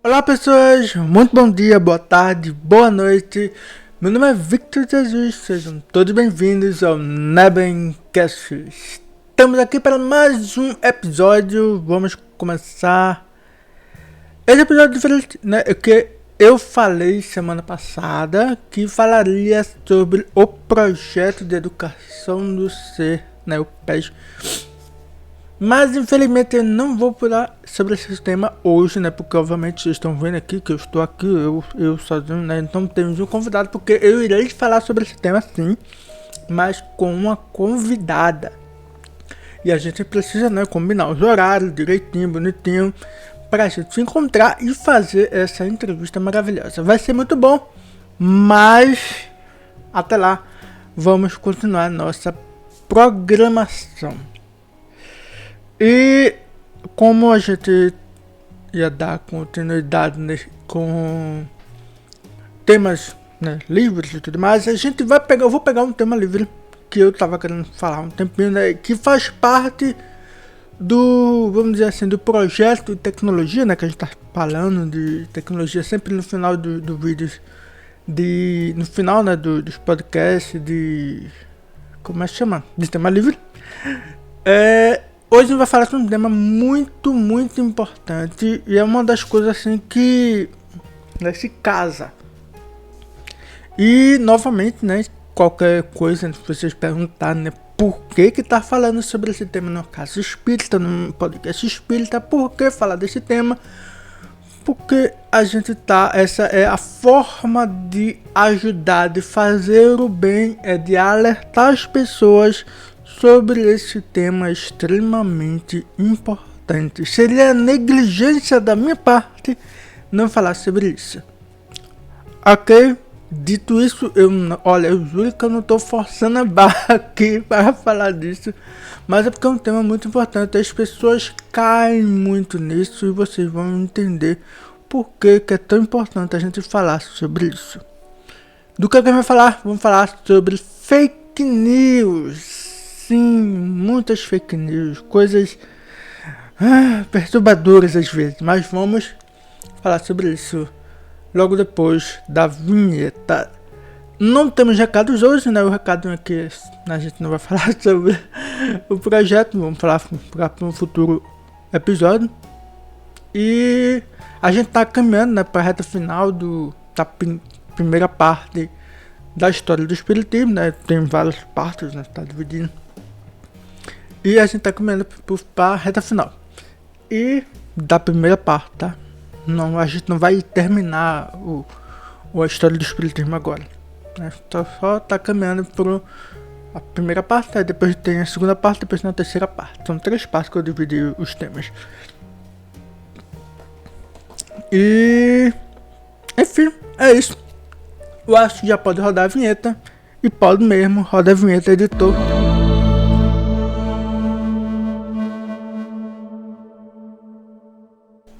Olá pessoas, muito bom dia, boa tarde, boa noite. Meu nome é Victor Jesus, sejam todos bem-vindos ao Nebencast. Estamos aqui para mais um episódio, vamos começar. Esse episódio diferente, né? Que eu falei semana passada que falaria sobre o projeto de educação do ser, né? O PES. Mas infelizmente eu não vou falar sobre esse tema hoje, né? Porque obviamente vocês estão vendo aqui que eu estou aqui, eu sozinho, né? Então temos um convidado, porque eu irei falar sobre esse tema sim, mas com uma convidada. E a gente precisa, né, combinar os horários direitinho, bonitinho, pra gente se encontrar e fazer essa entrevista maravilhosa. Vai ser muito bom, mas até lá vamos continuar nossa programação. E como a gente ia dar continuidade com temas, né, livres e tudo mais, a gente vai pegar, eu vou pegar um tema livre que eu tava querendo falar um tempinho, né, que faz parte do, vamos dizer assim, do projeto de tecnologia, né, que a gente tá falando de tecnologia sempre no final do vídeo, no final, né, dos podcasts de, como é que chama? De tema livre. Hoje a gente vai falar sobre um tema muito importante e é uma das coisas assim que, né, se casa. E novamente, né, qualquer coisa, se vocês perguntarem, né, por que tá falando sobre esse tema no caso espírita, no podcast espírita, por que falar desse tema? Porque a gente essa é a forma de ajudar, de fazer o bem, é de alertar as pessoas sobre esse tema extremamente importante. Seria negligência da minha parte não falar sobre isso. Ok? Dito isso, eu juro que eu não estou forçando a barra aqui para falar disso, mas é porque é um tema muito importante. As pessoas caem muito nisso e vocês vão entender por que é tão importante a gente falar sobre isso. Do que a gente vai falar? Vamos falar sobre fake news. Sim, muitas fake news, coisas perturbadoras às vezes, mas vamos falar sobre isso logo depois da vinheta. Não temos recados hoje, né? O recado é que a gente não vai falar sobre o projeto, vamos falar para um futuro episódio. E a gente tá caminhando, né, para a reta final da primeira parte da história do espiritismo, né? Tem várias partes, né? Tá dividindo. E a gente tá caminhando para a reta final. E da primeira parte, tá? Não, a gente não vai terminar a história do espiritismo agora. Né? Só tá caminhando para a primeira parte, aí depois tem a segunda parte, depois tem a terceira parte. São 3 partes que eu dividi os temas. E enfim, é isso. Eu acho que já pode rodar a vinheta. E pode mesmo, roda a vinheta, editor.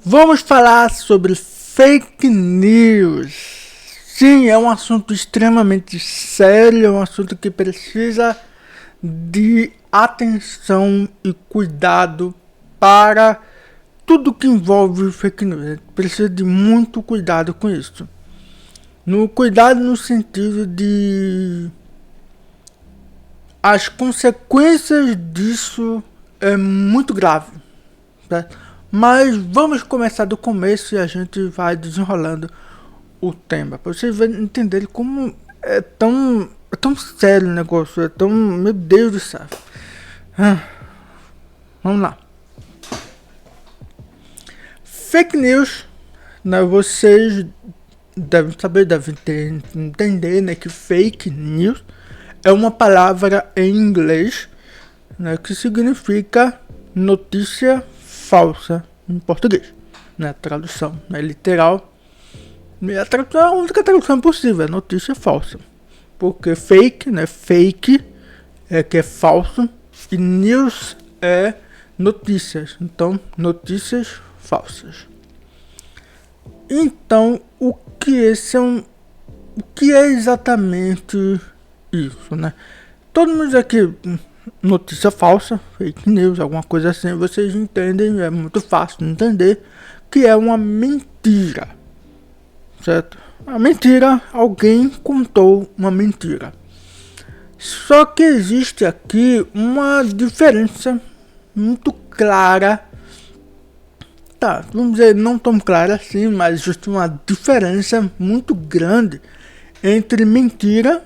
Vamos falar sobre fake news. Sim, é um assunto extremamente sério, é um assunto que precisa de atenção e cuidado para tudo que envolve fake news. Precisa de muito cuidado com isso. Cuidado no sentido de as consequências disso é muito grave, tá? Mas vamos começar do começo e a gente vai desenrolando o tema, para vocês entenderem como é tão sério o negócio, é tão, meu Deus do céu. Vamos lá. Fake news, né, vocês devem saber, devem entender, né, que fake news é uma palavra em inglês, né, que significa notícia falsa em português, né? A tradução, né, literal. E a tradução é a única tradução possível, é notícia falsa. Porque fake, né? Fake é que é falso e news é notícias. Então, notícias falsas. Então, o que é exatamente isso, né? Todo mundo aqui, notícia falsa, fake news, alguma coisa assim, vocês entendem, é muito fácil de entender que é uma mentira, certo? A mentira, alguém contou uma mentira. Só que existe aqui uma diferença muito clara, tá, vamos dizer, não tão clara assim, mas existe uma diferença muito grande entre mentira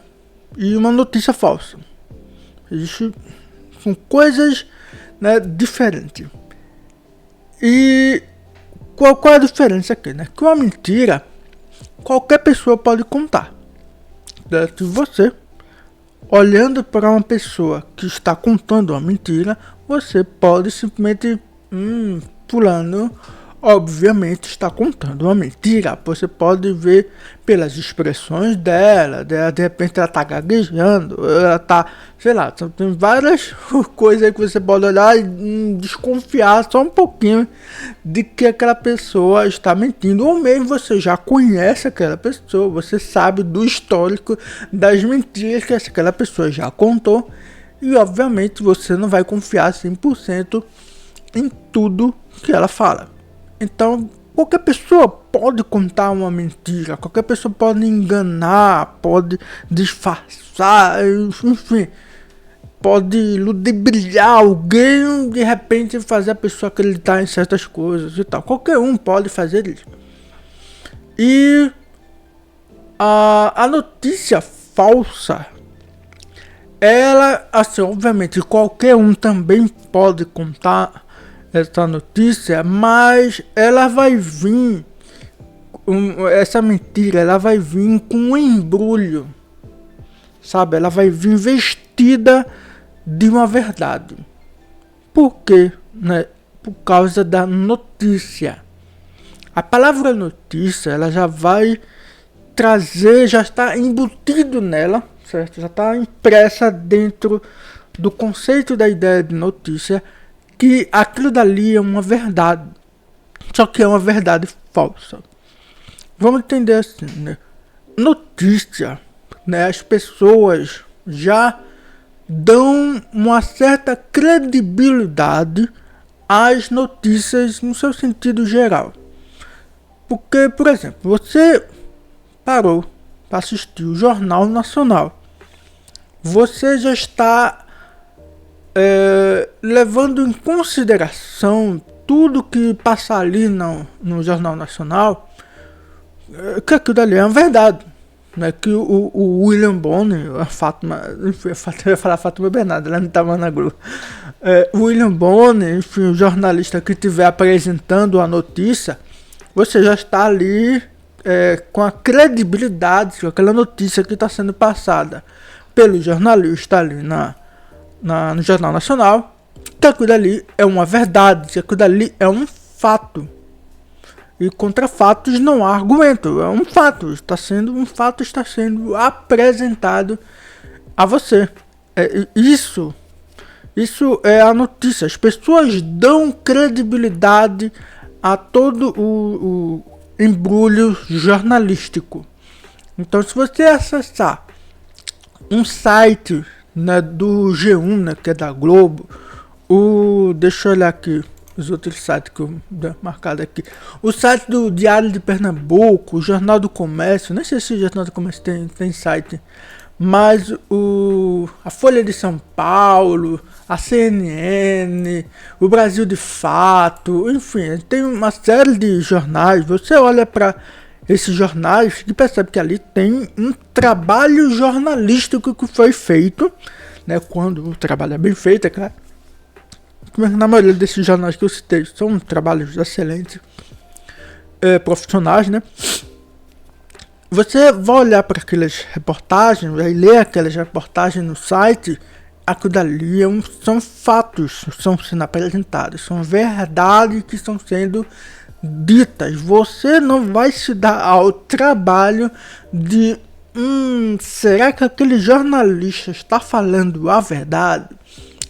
e uma notícia falsa. São coisas, né, diferentes. E qual é a diferença aqui, né? Que uma mentira qualquer pessoa pode contar. Se você, olhando para uma pessoa que está contando uma mentira, você pode simplesmente, fulano obviamente está contando uma mentira. Você pode ver pelas expressões dela, de repente ela está gaguejando, ela está, sei lá, tem várias coisas aí que você pode olhar e desconfiar só um pouquinho de que aquela pessoa está mentindo, ou mesmo você já conhece aquela pessoa, você sabe do histórico das mentiras que aquela pessoa já contou, e obviamente você não vai confiar 100% em tudo que ela fala. Então, qualquer pessoa pode contar uma mentira, qualquer pessoa pode enganar, pode disfarçar, enfim, pode ludibriar alguém, de repente fazer a pessoa acreditar em certas coisas e tal. Qualquer um pode fazer isso. E a notícia falsa, ela, assim, obviamente qualquer um também pode contar essa notícia, mas ela vai vir, essa mentira, ela vai vir com um embrulho, sabe? Ela vai vir vestida de uma verdade. Por quê? Né? Por causa da notícia. A palavra notícia, ela já vai trazer, já está embutido nela, certo? Já está impressa dentro do conceito da ideia de notícia, que aquilo dali é uma verdade, só que é uma verdade falsa. Vamos entender assim, né? Notícia, né? As pessoas já dão uma certa credibilidade às notícias no seu sentido geral. Porque, por exemplo, você parou para assistir o Jornal Nacional, você já está levando em consideração tudo que passa ali no Jornal Nacional, que aquilo dali é uma verdade, né? Que o William Bonner, a Fátima, enfim, eu ia falar Fátima Bernardo, ela não estava na Globo, o William Bonner, enfim, o jornalista que estiver apresentando a notícia, você já está ali com a credibilidade, com aquela notícia que está sendo passada pelo jornalista ali no Jornal Nacional, que aquilo ali é uma verdade, que aquilo ali é um fato. E contra fatos não há argumento, é um fato, está sendo apresentado a você. Isso é a notícia. As pessoas dão credibilidade a todo o embrulho jornalístico. Então, se você acessar um site, né, do G1, né, que é da Globo, deixa eu olhar aqui os outros sites que eu dei marcado aqui, o site do Diário de Pernambuco, o Jornal do Comércio, nem sei se o Jornal do Comércio tem site, mas a Folha de São Paulo, a CNN, o Brasil de Fato, enfim, tem uma série de jornais. Você olha para esses jornais e percebe que ali tem um trabalho jornalístico que foi feito, né? Quando o trabalho é bem feito, é claro. Na maioria desses jornais que eu citei são trabalhos excelentes, profissionais, né? Você vai olhar para aquelas reportagens, vai ler aquelas reportagens no site, aquilo dali são fatos, são sendo apresentados, são verdades que estão sendo ditas. Você não vai se dar ao trabalho de será que aquele jornalista está falando a verdade?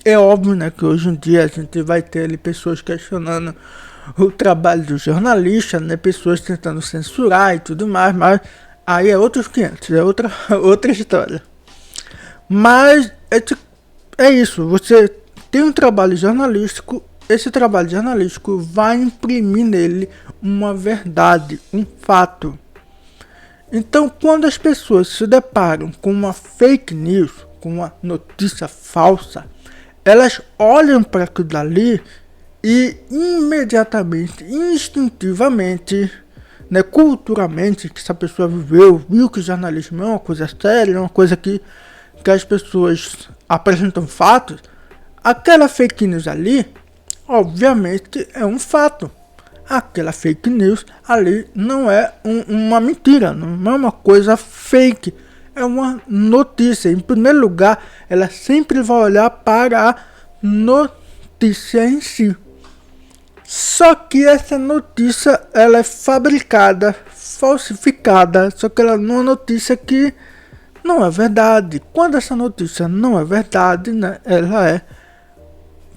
É óbvio, né, que hoje em dia a gente vai ter ali pessoas questionando o trabalho do jornalista, né, pessoas tentando censurar e tudo mais, mas aí é outros 500, é outra história. Mas é isso, você tem um trabalho jornalístico esse trabalho jornalístico vai imprimir nele uma verdade, um fato. Então, quando as pessoas se deparam com uma fake news, com uma notícia falsa, elas olham para aquilo dali e imediatamente, instintivamente, né, culturalmente, que essa pessoa viveu, viu que o jornalismo é uma coisa séria, é uma coisa que as pessoas apresentam fatos, aquela fake news ali, obviamente, é um fato. Aquela fake news ali não é uma mentira, não é uma coisa fake, é uma notícia. Em primeiro lugar, ela sempre vai olhar para a notícia em si. Só que essa notícia, ela é fabricada, falsificada, só que ela não é uma notícia que não é verdade. Quando essa notícia não é verdade, né, ela é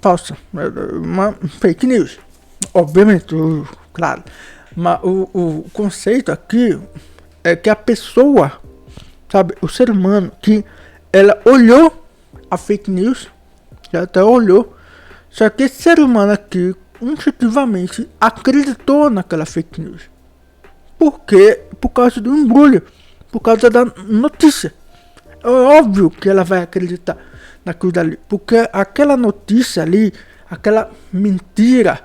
falsa, é uma fake news. Obviamente, claro, mas o conceito aqui é que a pessoa, sabe, o ser humano, que ela olhou a fake news, já até olhou, só que esse ser humano aqui, instintivamente, acreditou naquela fake news. Por quê? Por causa do embrulho, por causa da notícia. É óbvio que ela vai acreditar naquilo dali, porque aquela notícia ali, aquela mentira,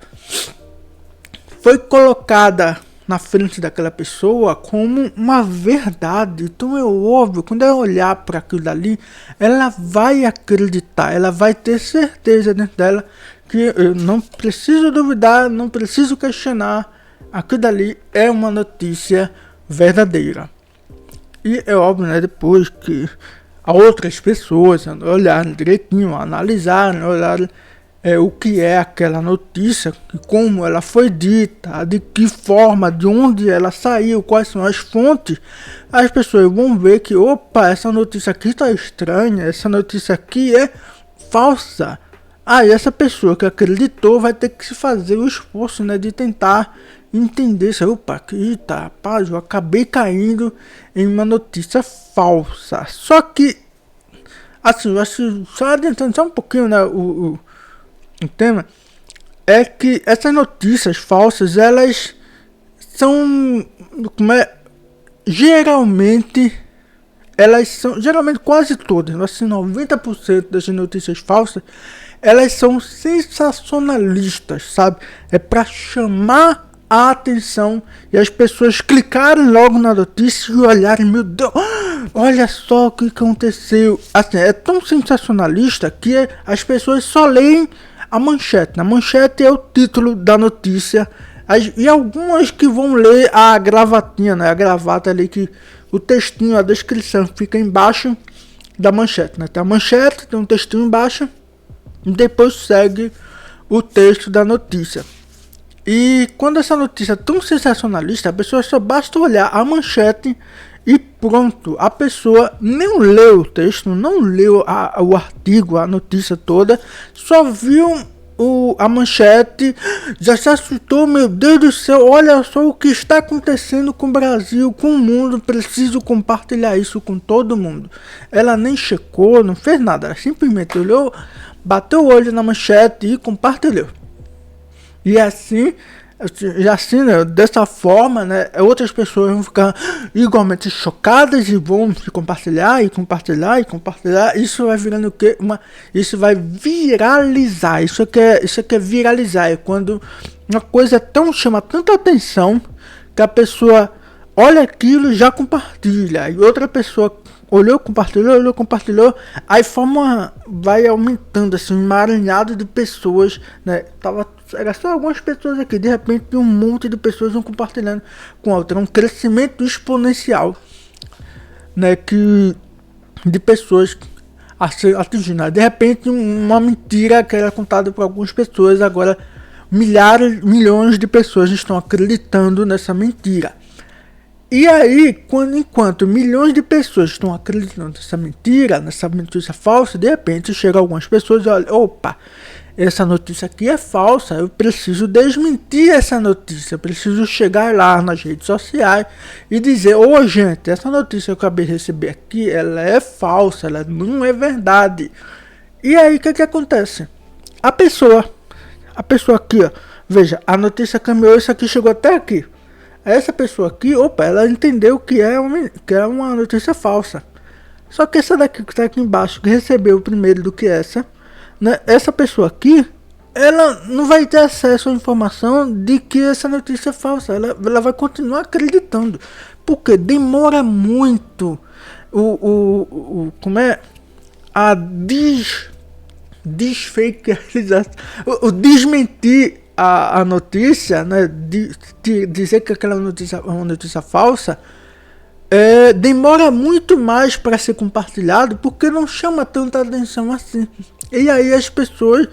foi colocada na frente daquela pessoa como uma verdade. Então é óbvio, quando ela olhar para aquilo dali, ela vai acreditar, ela vai ter certeza dentro dela que eu não preciso duvidar, não preciso questionar, aquilo dali é uma notícia verdadeira. E é óbvio, né, depois que outras pessoas olharem direitinho, analisarem, olharem o que é aquela notícia, como ela foi dita, de que forma, de onde ela saiu, quais são as fontes, as pessoas vão ver que, opa, essa notícia aqui está estranha, essa notícia aqui é falsa. Aí essa pessoa que acreditou vai ter que se fazer o esforço, né, de tentar entender se, opa, aqui tá, rapaz, eu acabei caindo em uma notícia falsa. Só que, assim, eu acho, só adiantando só um pouquinho, né, o tema é que essas notícias falsas, elas são, geralmente quase todas, assim, 90% das notícias falsas, elas são sensacionalistas, sabe? É para chamar a atenção e as pessoas clicarem logo na notícia e olharem, meu Deus, olha só o que aconteceu. Assim, é tão sensacionalista que as pessoas só leem a manchete. A manchete é o título da notícia. E algumas que vão ler a gravatinha, né? A gravata ali, que o textinho, a descrição fica embaixo da manchete, né? Tem a manchete, tem um textinho embaixo e depois segue o texto da notícia. E quando essa notícia é tão sensacionalista, a pessoa só basta olhar a manchete e pronto, a pessoa nem leu o texto, não leu o artigo, a notícia toda, só viu a manchete, já se assustou, meu Deus do céu, olha só o que está acontecendo com o Brasil, com o mundo, preciso compartilhar isso com todo mundo. Ela nem checou, não fez nada, ela simplesmente olhou, bateu o olho na manchete e compartilhou. E assim, né, dessa forma, né, outras pessoas vão ficar igualmente chocadas e vão se compartilhar e compartilhar e compartilhar. Isso vai virando o quê? Isso vai viralizar. Isso aqui é viralizar. É quando uma coisa chama tanta atenção que a pessoa olha aquilo e já compartilha. E outra pessoa olhou, compartilhou, aí vai aumentando assim, um emaranhado de pessoas, né? Era só algumas pessoas aqui, de repente um monte de pessoas vão compartilhando com outra, um crescimento exponencial, né? De pessoas atingindo, de repente uma mentira que era contada por algumas pessoas, agora milhões de pessoas estão acreditando nessa mentira. E aí, enquanto milhões de pessoas estão acreditando nessa mentira, nessa notícia falsa, de repente chegam algumas pessoas e olham, opa, essa notícia aqui é falsa, eu preciso desmentir essa notícia, eu preciso chegar lá nas redes sociais e dizer, gente, essa notícia que eu acabei de receber aqui, ela é falsa, ela não é verdade. E aí, o que acontece? A pessoa A pessoa aqui, ó, veja, a notícia caminhou, isso aqui chegou até aqui. Essa pessoa aqui, opa, ela entendeu que é uma notícia falsa. Só que essa daqui que está aqui embaixo, que recebeu primeiro do que essa, né, essa pessoa aqui, ela não vai ter acesso à informação de que essa notícia é falsa. Ela vai continuar acreditando. Porque demora muito como é? A desfakerização, o desmentir a notícia, né? Dizer que aquela notícia é uma notícia falsa. Demora muito mais para ser compartilhado porque não chama tanta atenção assim. E aí as pessoas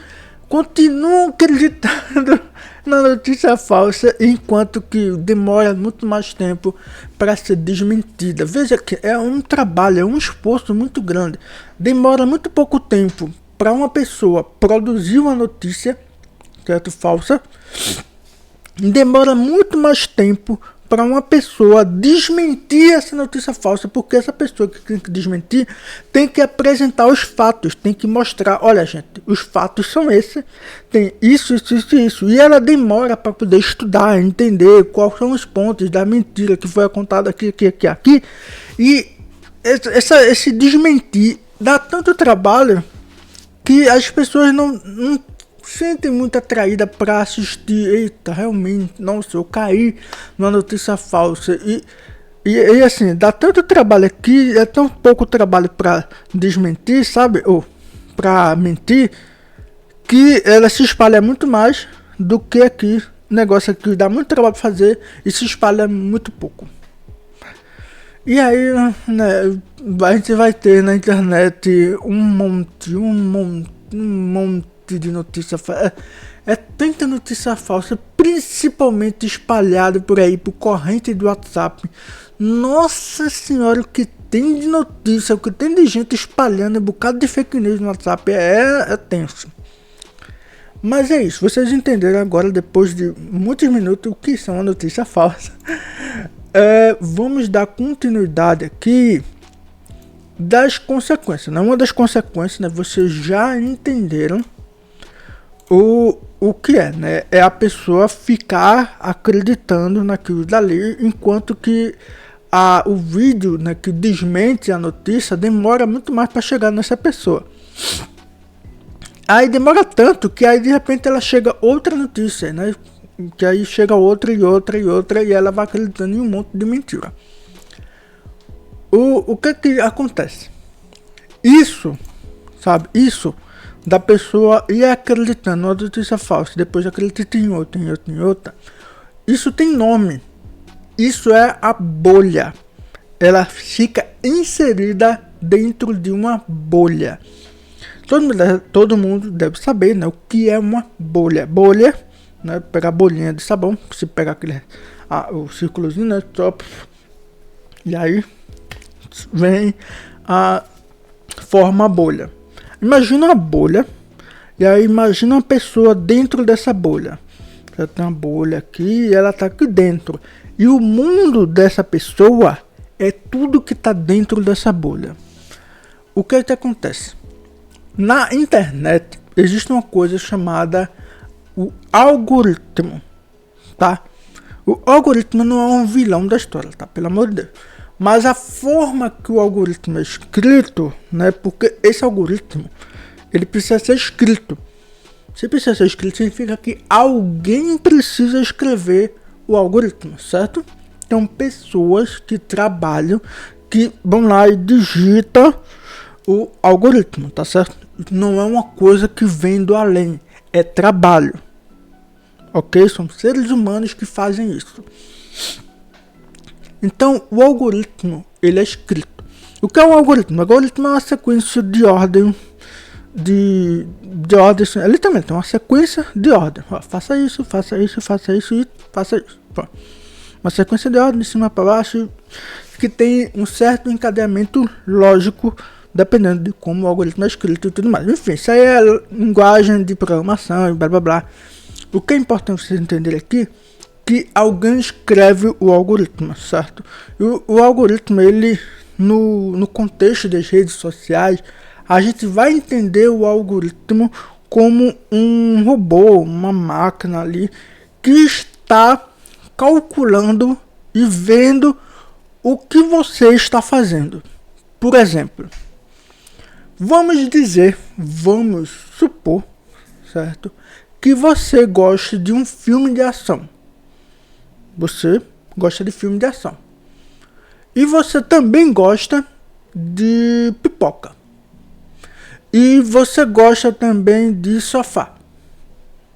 continuam acreditando na notícia falsa, enquanto que demora muito mais tempo para ser desmentida. Veja que é um trabalho, é um esforço muito grande. Demora muito pouco tempo para uma pessoa produzir uma notícia, certo, falsa. Demora muito mais tempo para uma pessoa desmentir essa notícia falsa, porque essa pessoa que tem que desmentir tem que apresentar os fatos, tem que mostrar, olha gente, os fatos são esses, tem isso, e ela demora para poder estudar, entender quais são os pontos da mentira que foi contada aqui, e esse desmentir dá tanto trabalho que as pessoas não sentem muito atraída para assistir. Eita, realmente, nossa, eu caí numa notícia falsa. E assim, dá tanto trabalho aqui, é tão pouco trabalho para desmentir, sabe? Ou para mentir, que ela se espalha muito mais do que aqui. O negócio aqui dá muito trabalho para fazer e se espalha muito pouco. E aí, né, a gente vai ter na internet um monte de notícia falsa. É tanta notícia falsa, principalmente espalhada por aí, por corrente do WhatsApp. Nossa senhora, o que tem de notícia, o que tem de gente espalhando um bocado de fake news no WhatsApp é tenso. Mas é isso, vocês entenderam agora, depois de muitos minutos, o que são a notícia falsa. Vamos dar continuidade aqui das consequências, né? Uma das consequências, né, vocês já entenderam o que é, né? É a pessoa ficar acreditando naquilo dali, enquanto que o vídeo, né, que desmente a notícia demora muito mais para chegar nessa pessoa. Aí demora tanto que aí de repente ela chega outra notícia, né? Que aí chega outra e ela vai acreditando em um monte de mentira. O que acontece? Isso, sabe? Isso da pessoa ir acreditando numa notícia falsa, depois acredita em outra. Isso tem nome. Isso é a bolha. Ela fica inserida dentro de uma bolha. Todo mundo deve saber, né, o que é uma bolha. Bolha, né, pegar a bolinha de sabão, você pega o círculozinho, né, top, e aí vem forma a bolha. Imagina uma bolha, e aí imagina uma pessoa dentro dessa bolha. Já tem uma bolha aqui e ela está aqui dentro. E o mundo dessa pessoa é tudo que está dentro dessa bolha. O que é que acontece? Na internet existe uma coisa chamada o algoritmo, tá? O algoritmo não é um vilão da história, tá? Pelo amor de Deus. Mas a forma que o algoritmo é escrito, né? Porque esse algoritmo, ele precisa ser escrito. Se precisa ser escrito, significa que alguém precisa escrever o algoritmo, certo? Então, pessoas que trabalham, que vão lá e digitam o algoritmo, tá certo? Não é uma coisa que vem do além, é trabalho. Ok? São seres humanos que fazem isso. Então, o algoritmo, ele é escrito. O que é um algoritmo? O algoritmo é uma sequência de ordem, de ordem, ele também tem uma sequência de ordem. Ó, faça isso e faça isso. Pô. Uma sequência de ordem de cima para baixo, que tem um certo encadeamento lógico, dependendo de como o algoritmo é escrito e tudo mais. Enfim, isso aí é linguagem de programação e blá blá blá. O que é importante vocês entenderem aqui, que alguém escreve o algoritmo, certo? E o algoritmo, ele, no contexto das redes sociais, a gente vai entender o algoritmo como um robô, uma máquina ali que está calculando e vendo o que você está fazendo. Por exemplo, vamos supor, certo? Que você gosta de um filme de ação. Você gosta de filme de ação. E você também gosta de pipoca. E você gosta também de sofá.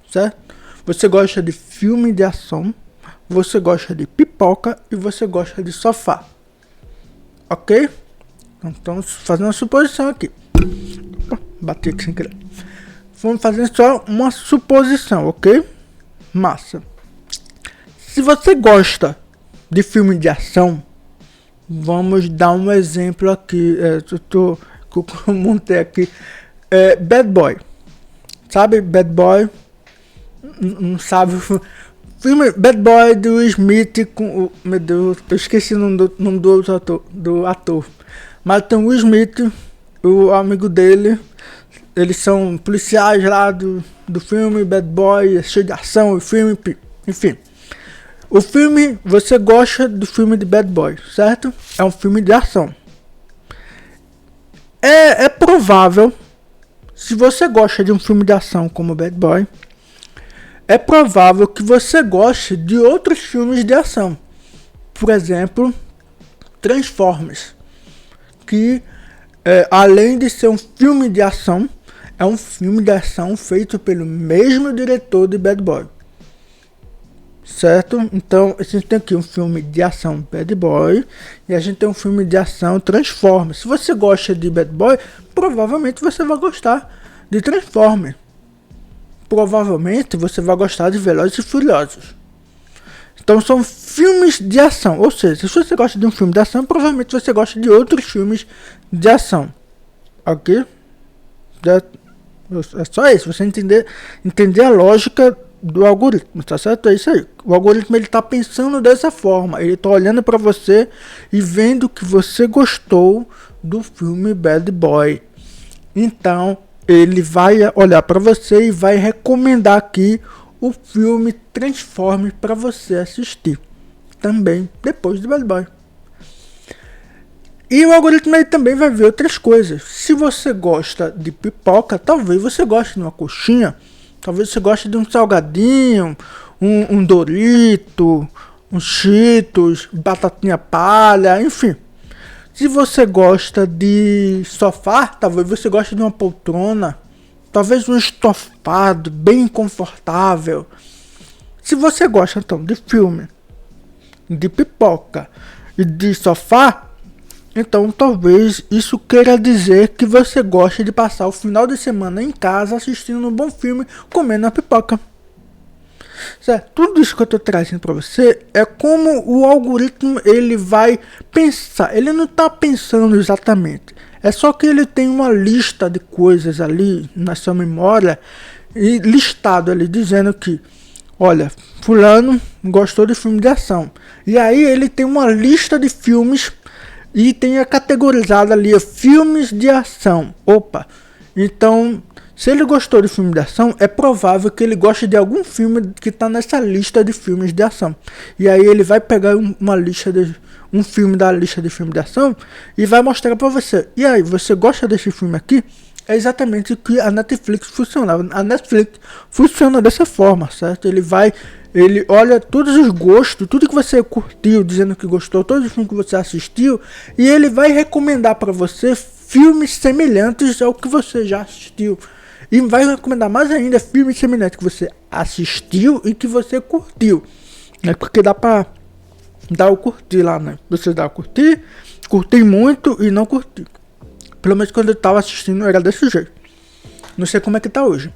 Certo? Você gosta de filme de ação. Você gosta de pipoca e você gosta de sofá. Ok? Então, fazendo uma suposição aqui. Opa, bati aqui sem querer. Vamos fazer só uma suposição, ok? Massa. Se você gosta de filme de ação, vamos dar um exemplo aqui. Eu montei aqui. Bad Boy. Sabe Bad Boy? Não sabe? Filme Bad Boy do Will Smith com o... Meu Deus, eu esqueci o nome do ator. Mas tem o Will Smith, o amigo dele. Eles são policiais lá do filme Bad Boy, cheio de ação, o filme, enfim. O filme, você gosta do filme de Bad Boy, certo? É um filme de ação. É provável, se você gosta de um filme de ação como Bad Boy, é provável que você goste de outros filmes de ação. Por exemplo, Transformers, que além de ser um filme de ação, é um filme de ação feito pelo mesmo diretor de Bad Boy. Certo? Então, a gente tem aqui um filme de ação Bad Boy e a gente tem um filme de ação Transformers. Se você gosta de Bad Boy, provavelmente você vai gostar de Transformers. Provavelmente você vai gostar de Velozes e Furiosos. Então são filmes de ação. Ou seja, se você gosta de um filme de ação, provavelmente você gosta de outros filmes de ação. Ok? É só isso. Você entender a lógica do algoritmo, tá certo? É isso aí. O algoritmo, ele tá pensando dessa forma. Ele tá olhando para você e vendo que você gostou do filme Bad Boy. Então, ele vai olhar para você e vai recomendar aqui o filme Transformers para você assistir. Também depois de Bad Boy. E o algoritmo, ele também vai ver outras coisas. Se você gosta de pipoca, talvez você goste de uma coxinha. Talvez você goste de um salgadinho, um Dorito, um Cheetos, batatinha palha, enfim. Se você gosta de sofá, talvez você goste de uma poltrona, talvez um estofado bem confortável. Se você gosta então de filme, de pipoca e de sofá, então talvez isso queira dizer que você gosta de passar o final de semana em casa assistindo um bom filme, comendo a pipoca. Certo? Tudo isso que eu estou trazendo para você é como o algoritmo, ele vai pensar. Ele não está pensando exatamente. É só que ele tem uma lista de coisas ali na sua memória e listado ali dizendo que, olha, fulano gostou de filme de ação. E aí ele tem uma lista de filmes e tem categorizado ali filmes de ação. Opa, então... Se ele gostou de filme de ação, é provável que ele goste de algum filme que está nessa lista de filmes de ação. E aí ele vai pegar um filme da lista de filmes de ação e vai mostrar para você. E aí, você gosta desse filme aqui? É exatamente o que a Netflix funcionava. A Netflix funciona dessa forma, certo? Ele olha todos os gostos, tudo que você curtiu, dizendo que gostou, todos os filmes que você assistiu, e ele vai recomendar para você filmes semelhantes ao que você já assistiu. E vai recomendar mais ainda filmes semelhantes que você assistiu e que você curtiu. É porque dá pra dar o curtir lá, né? Você dá o curtir muito e não curtir. Pelo menos quando eu tava assistindo era desse jeito. Não sei como é que tá hoje.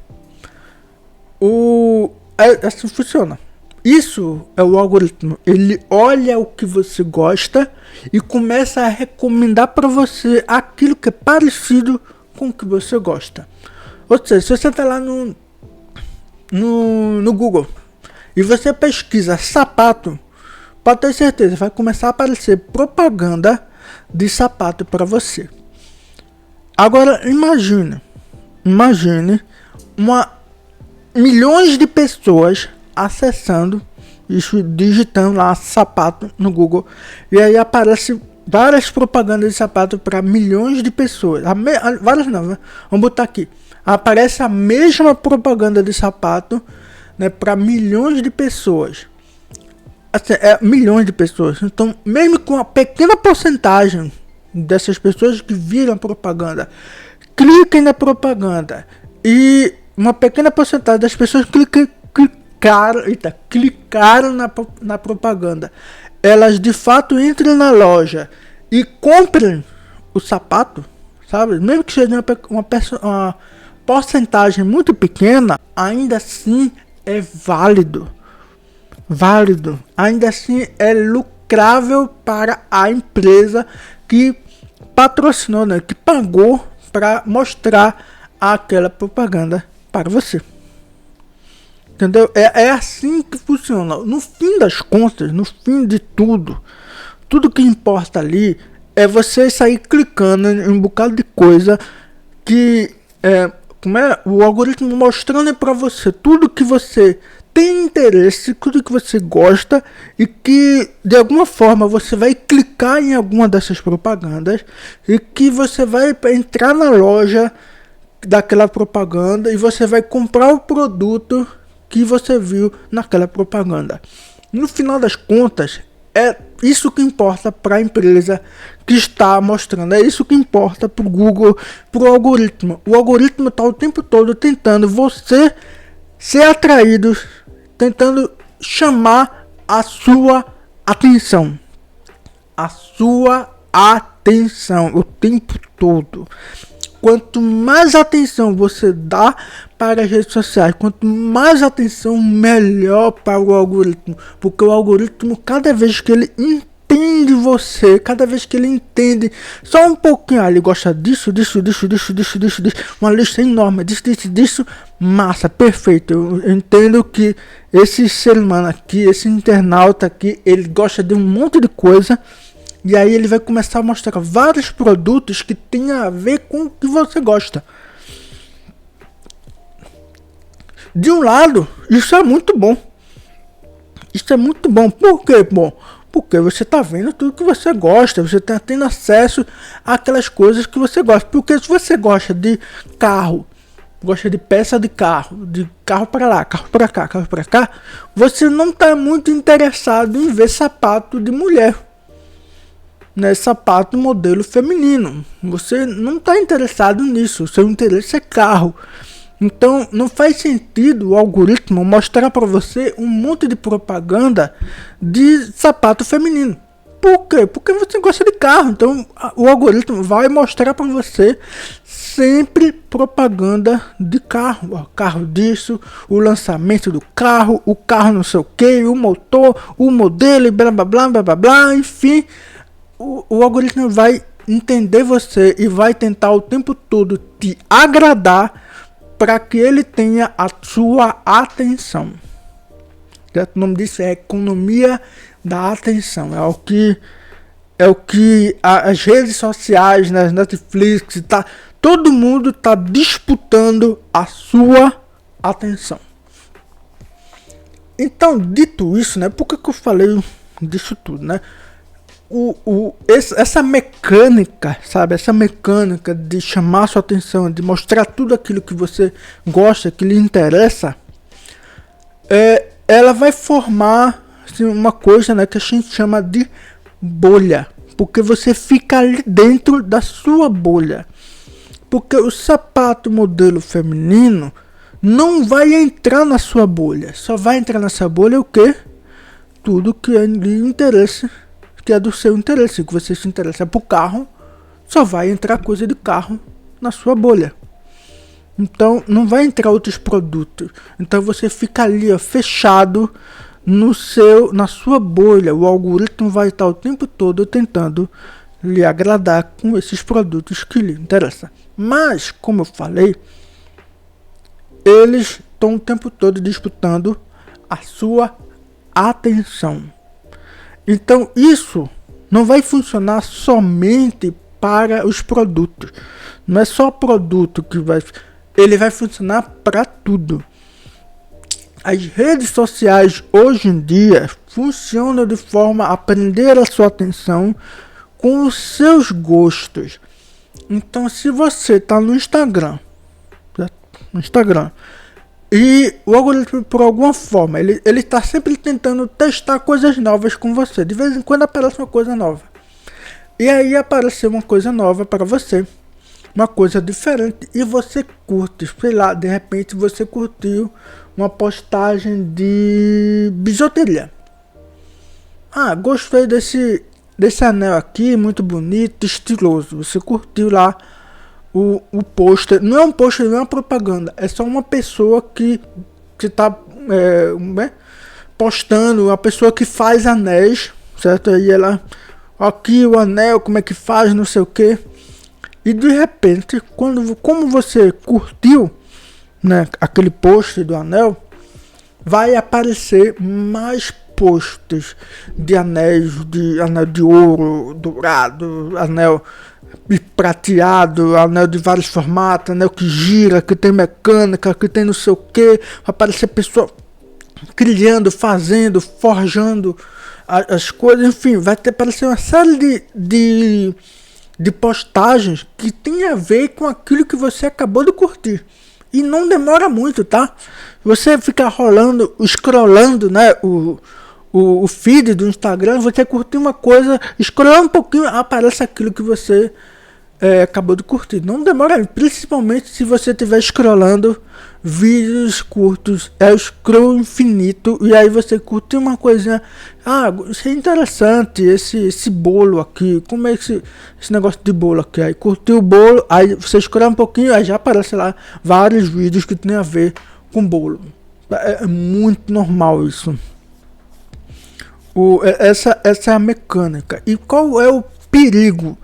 Assim funciona. Isso é o algoritmo. Ele olha o que você gosta e começa a recomendar para você aquilo que é parecido com o que você gosta. Ou seja, se você está lá no Google e você pesquisa sapato, pode ter certeza, vai começar a aparecer propaganda de sapato para você. Agora imagine milhões de pessoas acessando isso, digitando lá sapato no Google, e aí aparece várias propagandas de sapato para milhões de pessoas. Várias não, né? Vamos botar aqui. Aparece a mesma propaganda de sapato, né, para milhões de pessoas. Assim, milhões de pessoas. Então, mesmo com uma pequena porcentagem dessas pessoas que viram a propaganda, cliquem na propaganda, e uma pequena porcentagem das pessoas clicaram na propaganda, elas de fato entrem na loja e comprem o sapato, sabe? Mesmo que seja uma porcentagem muito pequena, ainda assim é válido, ainda assim é lucrável para a empresa que patrocinou, né, que pagou para mostrar aquela propaganda para você. Entendeu? É assim que funciona. No fim das contas, no fim de tudo que importa ali é você sair clicando em um bocado de coisa que o algoritmo mostrando para você tudo que você tem interesse, tudo que você gosta, e que de alguma forma você vai clicar em alguma dessas propagandas e que você vai entrar na loja daquela propaganda e você vai comprar o produto que você viu naquela propaganda. No final das contas, é isso que importa para a empresa que está mostrando, é isso que importa para o Google, para o algoritmo. O algoritmo está o tempo todo tentando você ser atraído, tentando chamar a sua atenção. O tempo todo. Quanto mais atenção você dá para as redes sociais, quanto mais atenção, melhor para o algoritmo. Porque o algoritmo, cada vez que ele entende você, cada vez que ele entende só um pouquinho, ele gosta disso, uma lista enorme, disso, massa, perfeito. Eu entendo que esse ser humano aqui, esse internauta aqui, ele gosta de um monte de coisa. E aí ele vai começar a mostrar vários produtos que tem a ver com o que você gosta. De um lado, isso é muito bom. Por quê? Bom, porque você está vendo tudo que você gosta. Você está tendo acesso àquelas coisas que você gosta. Porque se você gosta de carro, gosta de peça de carro para lá, carro para cá, você não está muito interessado em ver sapato de mulher, né, sapato modelo feminino. Você não está interessado nisso. O seu interesse é carro. Então não faz sentido o algoritmo mostrar para você um monte de propaganda de sapato feminino. Por quê? Porque você gosta de carro. Então o algoritmo vai mostrar para você sempre propaganda de carro. O carro disso, o lançamento do carro, o carro não sei o que, o motor, o modelo, blá blá blá blá blá blá, enfim. O algoritmo vai entender você e vai tentar o tempo todo te agradar para que ele tenha a sua atenção. O nome disso é economia da atenção. É o que as redes sociais, nas Netflix, todo mundo está disputando a sua atenção. Então, dito isso, né? Por que eu falei disso tudo, né? Essa mecânica, sabe? Essa mecânica de chamar sua atenção, de mostrar tudo aquilo que você gosta, que lhe interessa, ela vai formar assim, uma coisa, né, que a gente chama de bolha. Porque você fica ali dentro da sua bolha. Porque o sapato modelo feminino não vai entrar na sua bolha. Só vai entrar nessa bolha o quê? Tudo que é de interesse, que é do seu interesse, que você se interessa por carro, só vai entrar coisa de carro na sua bolha. Então não vai entrar outros produtos. Então você fica ali, ó, fechado na sua bolha. O algoritmo vai estar o tempo todo tentando lhe agradar com esses produtos que lhe interessam. Mas, como eu falei, eles estão o tempo todo disputando a sua atenção. Então isso não vai funcionar somente para os produtos. Não é só produto que vai... ele vai funcionar para tudo. As redes sociais hoje em dia funcionam de forma a prender a sua atenção com os seus gostos. Então, se você está no Instagram, certo? No Instagram, e o algoritmo, por alguma forma, ele está sempre tentando testar coisas novas com você. De vez em quando aparece uma coisa nova. E aí apareceu uma coisa nova para você, uma coisa diferente, e você curte. Sei lá, de repente você curtiu uma postagem de bijuteria. Ah, gostei desse anel aqui, muito bonito, estiloso. Você curtiu lá o pôster. Não é um pôster, não é uma propaganda. É só uma pessoa que tá postando, uma pessoa que faz anéis, certo? Aí ela, aqui o anel, como é que faz, não sei o que. E de repente, como você curtiu, né, aquele post do anel, vai aparecer mais posts de anéis, de anel de ouro, dourado, anel prateado, anel de vários formatos, anel que gira, que tem mecânica, que tem não sei o que. Vai aparecer pessoa criando, fazendo, forjando as coisas, enfim, vai aparecer uma série de postagens que tem a ver com aquilo que você acabou de curtir. E não demora muito, tá? Você fica rolando, scrollando, né, o feed do Instagram, você curtir uma coisa, scrollar um pouquinho, aparece aquilo que você acabou de curtir. Não demora, principalmente se você estiver scrollando vídeos curtos, é o scroll infinito, e aí você curte uma coisinha, isso é interessante, esse bolo aqui, como é esse negócio de bolo aqui, aí curtiu o bolo, aí você scrolla um pouquinho, aí já aparece lá vários vídeos que tem a ver com bolo. É muito normal isso. Essa é a mecânica. E qual é o perigo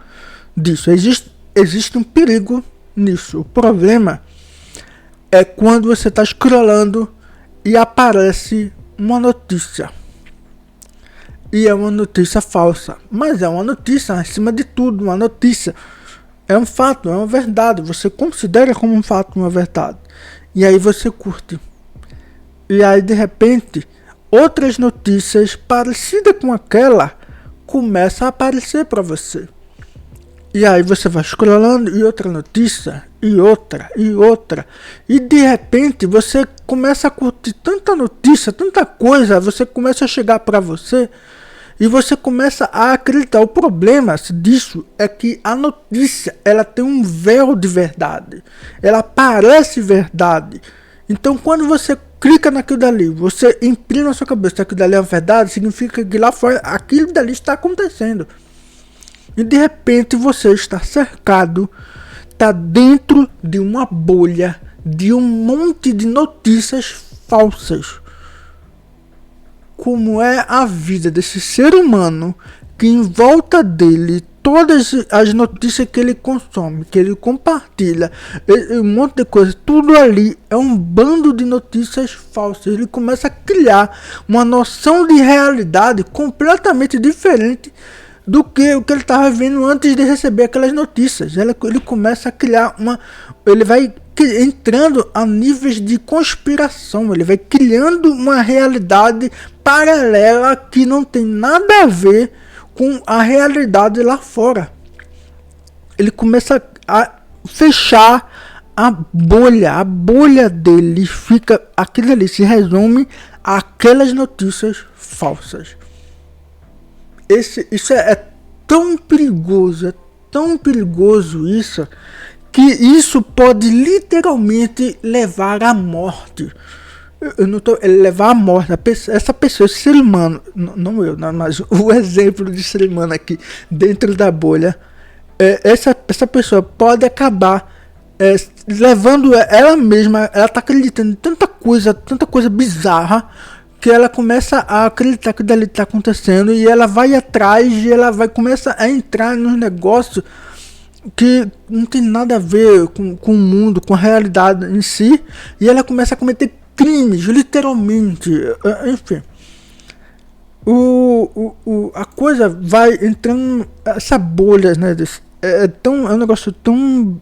disso? Existe um perigo nisso. O problema é quando você está scrollando e aparece uma notícia. E é uma notícia falsa. Mas é uma notícia, acima de tudo, uma notícia. É um fato, é uma verdade. Você considera como um fato, uma verdade. E aí você curte. E aí, de repente, outras notícias parecidas com aquela começam a aparecer para você. E aí você vai scrollando e outra notícia, e outra, e outra. E de repente você começa a curtir tanta notícia, tanta coisa, você começa a chegar para você e você começa a acreditar. O problema disso é que a notícia, ela tem um véu de verdade. Ela parece verdade. Então quando você clica naquilo dali, você imprime na sua cabeça que aquilo dali é verdade, significa que lá fora aquilo dali está acontecendo. E de repente você está cercado, está dentro de uma bolha de um monte de notícias falsas. Como é a vida desse ser humano que em volta dele, todas as notícias que ele consome, que ele compartilha, um monte de coisa, tudo ali é um bando de notícias falsas. Ele começa a criar uma noção de realidade completamente diferente do que o que ele estava vendo antes de receber aquelas notícias. Ele começa a criar ele vai entrando a níveis de conspiração, ele vai criando uma realidade paralela que não tem nada a ver com a realidade lá fora. Ele começa a fechar a bolha dele fica, aquilo ali se resume àquelas notícias falsas. Isso é tão perigoso isso, que isso pode literalmente levar à morte. Eu não tô levar à morte essa pessoa, esse ser humano, não eu, mas o exemplo de ser humano aqui dentro da bolha, essa pessoa pode acabar levando ela mesma, ela tá acreditando em tanta coisa bizarra, que ela começa a acreditar que dali está acontecendo, e ela vai atrás e ela vai começar a entrar nos negócios que não tem nada a ver com o mundo, com a realidade em si, e ela começa a cometer crimes, literalmente, enfim. A coisa vai entrando, essa bolha, né, é um negócio tão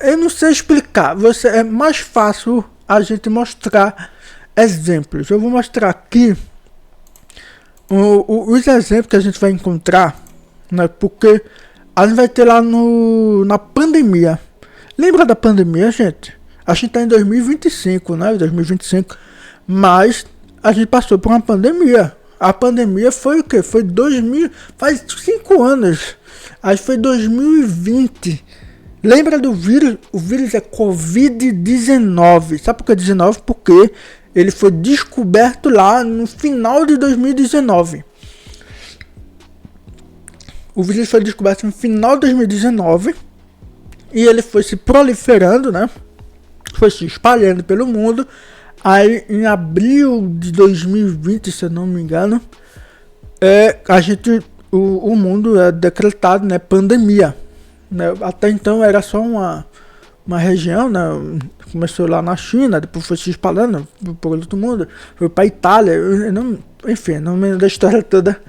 Eu não sei explicar. É mais fácil a gente mostrar exemplos. Eu vou mostrar aqui os exemplos que a gente vai encontrar, né? Porque a gente vai ter lá na pandemia. Lembra da pandemia, gente? A gente tá em 2025, né? 2025. Mas a gente passou por uma pandemia. A pandemia foi o quê? Foi 2000, faz 5 anos. Aí foi 2020. Lembra do vírus? O vírus é Covid-19. Sabe por que 19? Porque ele foi descoberto lá no final de 2019. O vírus foi descoberto no final de 2019 e ele foi se proliferando, né? Foi se espalhando pelo mundo. Aí em abril de 2020, se eu não me engano, o mundo é decretado, né, pandemia. Né? Até então era só uma região, né? Começou lá na China, depois foi se espalhando por todo mundo, foi para Itália, enfim, não me lembro da história toda,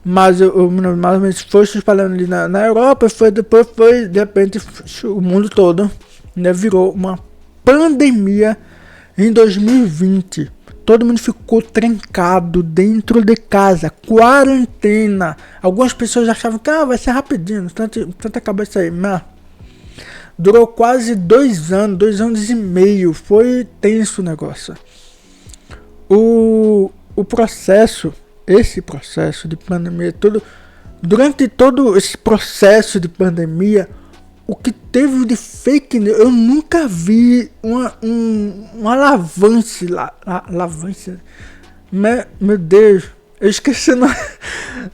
mas mais ou menos foi se espalhando ali na Europa, depois foi, de repente, o mundo todo, né, virou uma pandemia em 2020. Todo mundo ficou trancado dentro de casa, quarentena. Algumas pessoas achavam que vai ser rapidinho, tanta cabeça aí, mas durou quase 2 anos, 2 anos e meio. Foi tenso o negócio. Esse processo de pandemia, durante todo esse processo de pandemia, o que teve de fake news, eu nunca vi um alavanche lá. Meu Deus, eu esqueci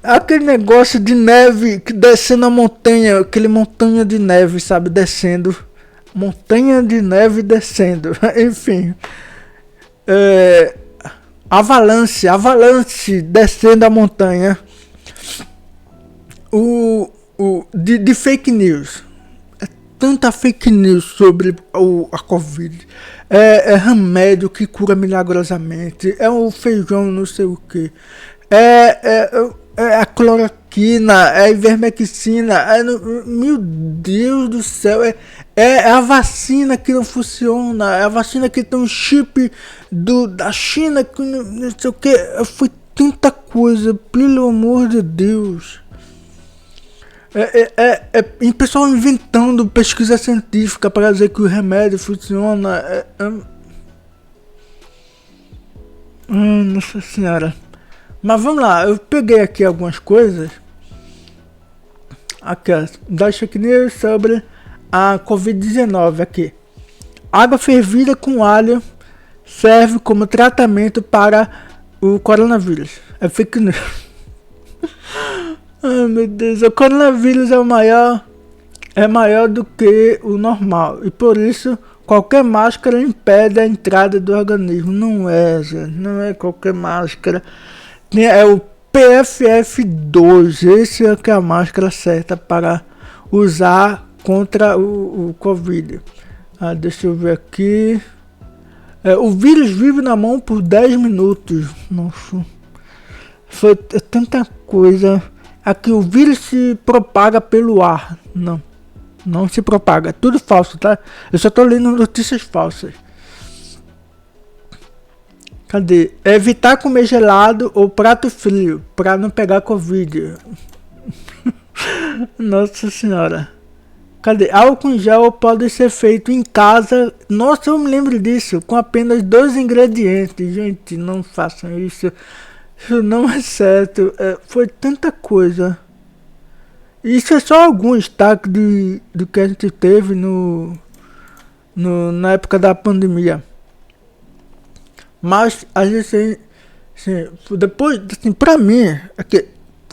aquele negócio de neve que descendo a montanha, aquele montanha de neve, sabe, descendo. Montanha de neve descendo, enfim. Avalanche descendo a montanha. De fake news. Tanta fake news sobre a Covid. É remédio que cura milagrosamente. É o feijão não sei o que. É a cloroquina. É a ivermectina. Meu Deus do céu. É a vacina que não funciona. É a vacina que tem um chip da China que não sei o que. Foi tanta coisa. Pelo amor de Deus. E pessoal inventando pesquisa científica para dizer que o remédio funciona. Nossa senhora. Mas vamos lá, eu peguei aqui algumas coisas. Aqui, ó, das fake news sobre a Covid-19 aqui. Água fervida com alho serve como tratamento para o coronavírus. É fake news. Ai meu Deus, o coronavírus é maior do que o normal e por isso qualquer máscara impede a entrada do organismo. Não é, gente, não é qualquer máscara. É o PFF2, esse é que é a máscara certa para usar contra o Covid. Deixa eu ver aqui. O vírus vive na mão por 10 minutos. Nossa, foi tanta coisa. Aqui o vírus se propaga pelo ar. Não se propaga. É tudo falso, tá? Eu só tô lendo notícias falsas. Cadê? Evitar comer gelado ou prato frio para não pegar Covid. Nossa senhora. Cadê? Álcool em gel pode ser feito em casa. Nossa, eu me lembro disso. Com apenas 2 ingredientes. Gente, não façam isso. Isso não é certo. Foi tanta coisa. Isso é só alguns, tá? Do que a gente teve na época da pandemia. Mas a gente, assim, depois, assim, pra mim, aqui,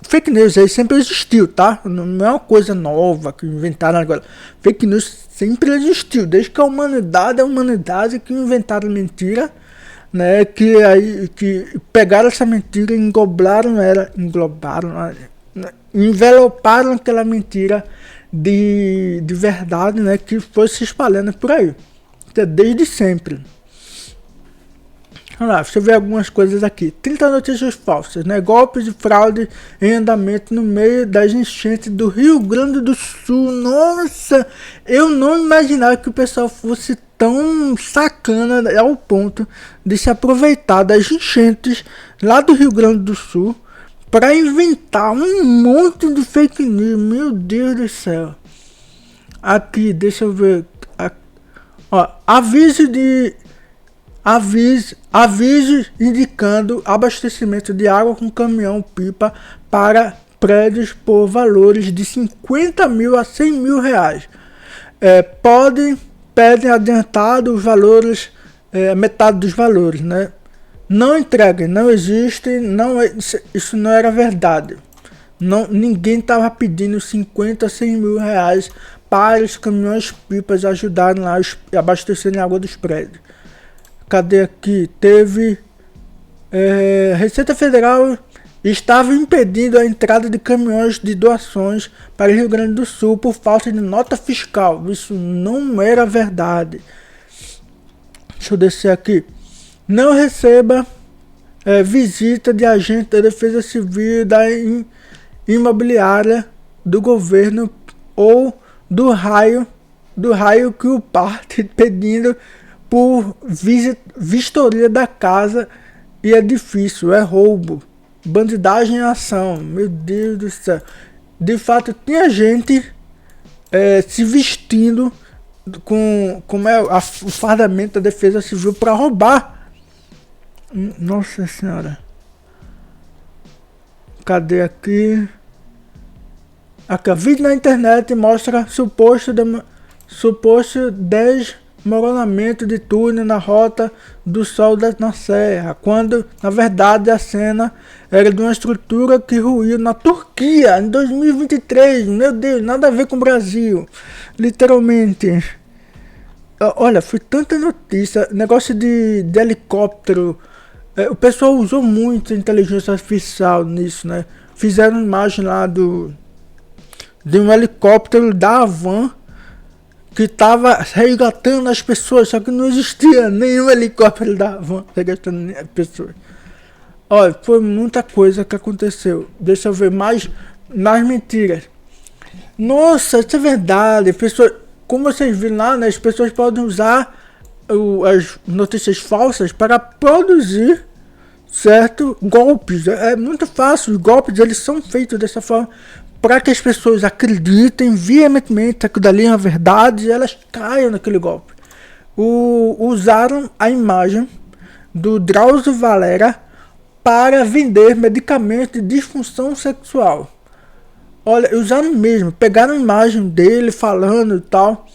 fake news aí sempre existiu, tá? Não é uma coisa nova que inventaram agora. Fake news sempre existiu. Desde que a humanidade que inventaram mentira. Né, que pegaram essa mentira e enveloparam aquela mentira de verdade, né, que foi se espalhando por aí, desde sempre. Vamos lá, você vê algumas coisas aqui. 30 notícias falsas, né? Golpes de fraude em andamento no meio das enchentes do Rio Grande do Sul. Nossa, eu não imaginava que o pessoal fosse tão sacana ao ponto de se aproveitar das enchentes lá do Rio Grande do Sul para inventar um monte de fake news. Meu Deus do céu. Aqui, deixa eu ver. Ó, avisos indicando abastecimento de água com caminhão-pipa para prédios por valores de 50 mil a 100 mil reais. Pedem adiantado os valores, metade dos valores, né? Não entreguem, não existe, isso não era verdade. Ninguém estava pedindo 50 a 100 mil reais para os caminhões-pipas ajudarem lá a abastecerem água dos prédios. Cadê aqui? Teve Receita Federal estava impedindo a entrada de caminhões de doações para o Rio Grande do Sul por falta de nota fiscal. Isso não era verdade. Deixa eu descer aqui. Não receba visita de agente da Defesa Civil da imobiliária do governo ou do raio que o parte pedindo por vistoria da casa e edifício. É roubo, bandidagem em ação. Meu Deus do céu. De fato, tinha gente se vestindo com o fardamento da Defesa Civil para roubar. Nossa Senhora. Cadê aqui? Aqui, vídeo na internet mostra suposto desmoronamento de túnel na Rota do Sol na Serra, quando na verdade a cena era de uma estrutura que ruiu na Turquia em 2023. Meu Deus, nada a ver com o Brasil, literalmente. Olha, foi tanta notícia, negócio de helicóptero. O pessoal usou muito inteligência artificial nisso, né? Fizeram imagem lá de um helicóptero da Havan que estava resgatando as pessoas, só que não existia nenhum helicóptero da Havan resgatando as pessoas. Olha, foi muita coisa que aconteceu. Deixa eu ver mais mentiras. Nossa, isso é verdade. Pessoas, como vocês viram lá, né, as pessoas podem usar as notícias falsas para produzir certo golpes. É muito fácil. Os golpes eles são feitos dessa forma para que as pessoas acreditem veementemente que aquilo dali é a verdade e elas caiam naquele golpe. Usaram a imagem do Drauzio Varela para vender medicamentos de disfunção sexual. Olha, usaram mesmo, pegaram a imagem dele falando e tal,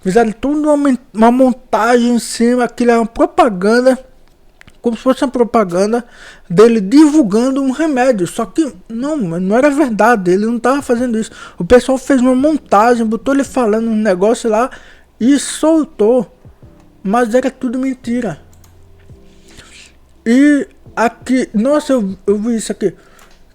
fizeram toda uma montagem em cima, aquilo é uma propaganda, como se fosse uma propaganda dele divulgando um remédio, só que não era verdade, ele não estava fazendo isso. O pessoal fez uma montagem, botou ele falando um negócio lá e soltou, mas era tudo mentira. E aqui, nossa, eu vi isso aqui,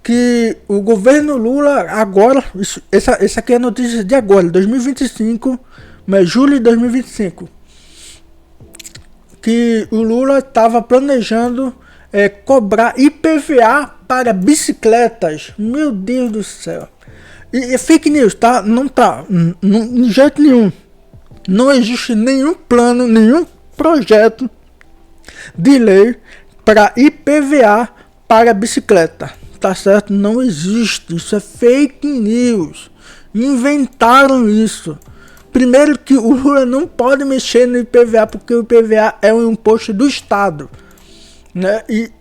que o governo Lula agora, essa aqui é a notícia de agora, 2025, mas julho de 2025, que o Lula estava planejando cobrar IPVA para bicicletas. Meu Deus do céu. E é fake news, tá? Não tá, de jeito nenhum. Não existe nenhum plano, nenhum projeto de lei para IPVA para bicicleta. Tá certo? Não existe. Isso é fake news. Inventaram isso. Primeiro que o Lula não pode mexer no IPVA, porque o IPVA é um imposto do Estado, né? E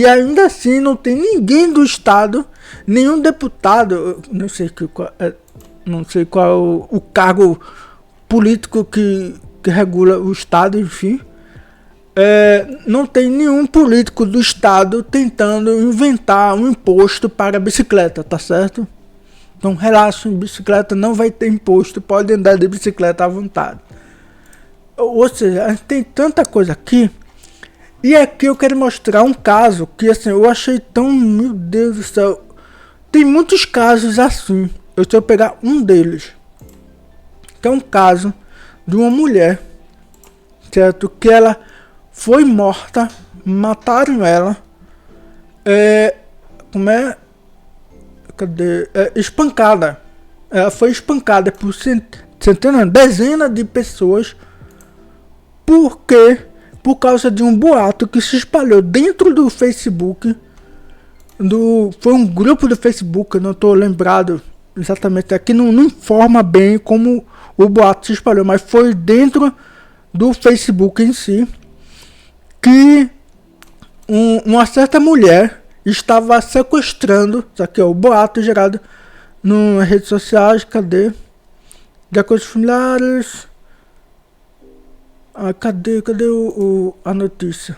ainda assim não tem ninguém do Estado, nenhum deputado, não sei qual é o cargo político que regula o Estado, enfim. Não tem nenhum político do Estado tentando inventar um imposto para a bicicleta, tá certo? Então, relaxa, em bicicleta não vai ter imposto, pode andar de bicicleta à vontade. Ou seja, a gente tem tanta coisa aqui. E aqui eu quero mostrar um caso que assim, eu achei tão, meu Deus do céu. Tem muitos casos assim. Eu vou pegar um deles. Que é um caso de uma mulher, certo? Que ela foi morta mataram ela. Como é? Cadê? Espancada. Ela foi espancada por centenas, dezenas de pessoas. Por quê? Por causa de um boato que se espalhou dentro do Facebook. Foi um grupo do Facebook, eu não estou lembrado exatamente. Aqui não informa bem como o boato se espalhou, mas foi dentro do Facebook em si que uma certa mulher estava sequestrando. Isso aqui é o boato gerado nas redes sociais. Cadê? De acordo com os familiares. Cadê a notícia?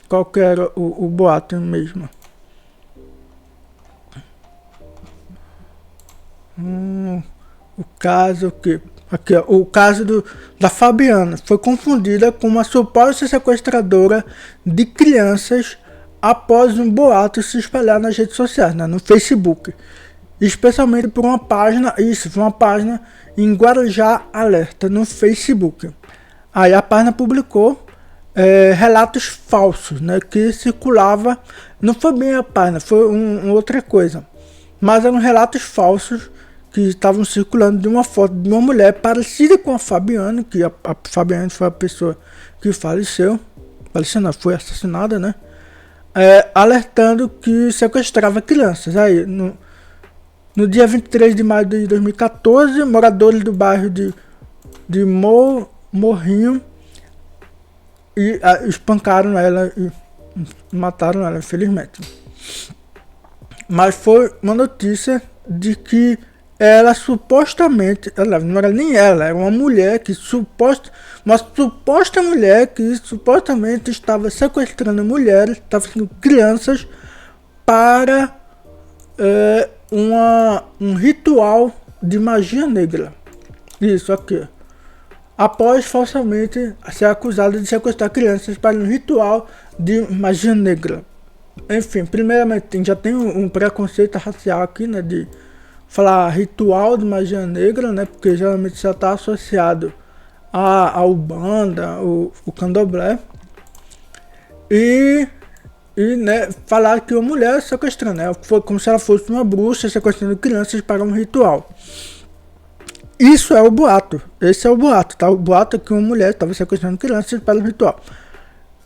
Qual que era o boato mesmo? O caso que aqui, ó, o caso da Fabiana foi confundida com uma suposta sequestradora de crianças após um boato se espalhar nas redes sociais, né, no Facebook, especialmente por uma página, foi uma página em Guarujá Alerta no Facebook. Aí a página publicou relatos falsos, né, que circulava, não foi bem a página, foi outra coisa, mas eram relatos falsos que estavam circulando de uma foto de uma mulher parecida com a Fabiana, que a Fabiana foi a pessoa que faleceu não, foi assassinada, né? Alertando que sequestrava crianças. Aí, no dia 23 de maio de 2014, moradores do bairro de Morrinho espancaram ela e mataram ela, infelizmente. Mas foi uma notícia de que ela supostamente, não era nem ela, era uma mulher uma suposta mulher que supostamente estava sequestrando mulheres, crianças para um ritual de magia negra. Isso aqui. Após falsamente ser acusada de sequestrar crianças para um ritual de magia negra. Enfim, primeiramente já tem um preconceito racial aqui, né, de falar ritual de magia negra, né, porque geralmente já está associado a Umbanda, o Candomblé, e né, falar que uma mulher sequestrando, né, foi como se ela fosse uma bruxa sequestrando crianças para um ritual. Isso é o boato, esse é o boato, tá? O boato é que uma mulher estava sequestrando crianças para um ritual.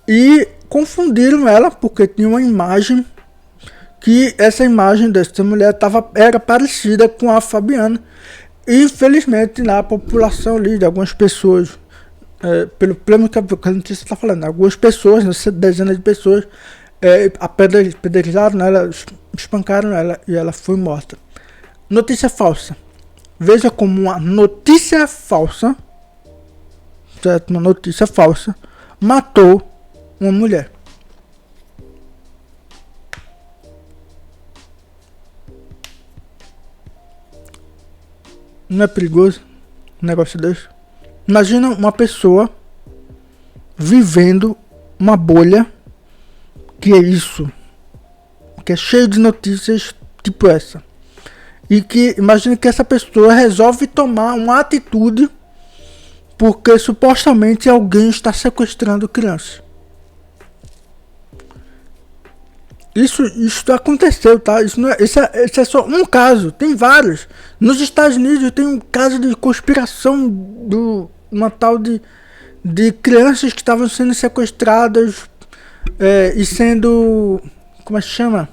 E confundiram ela porque tinha uma imagem, que essa imagem dessa mulher era parecida com a Fabiana. E infelizmente na população ali, de algumas pessoas, pelo plano que a notícia está falando, algumas pessoas, dezenas de pessoas, apedrejaram ela, espancaram ela e ela foi morta. Notícia falsa. Veja como uma notícia falsa, certo? Uma notícia falsa matou uma mulher. Não é perigoso um negócio desse? Imagina uma pessoa vivendo uma bolha que é isso, que é cheio de notícias tipo essa. E que imagina que essa pessoa resolve tomar uma atitude porque supostamente alguém está sequestrando crianças. Isso aconteceu, tá? Isso é só um caso, tem vários. Nos Estados Unidos tem um caso de conspiração uma tal de crianças que estavam sendo sequestradas e sendo, como é que chama?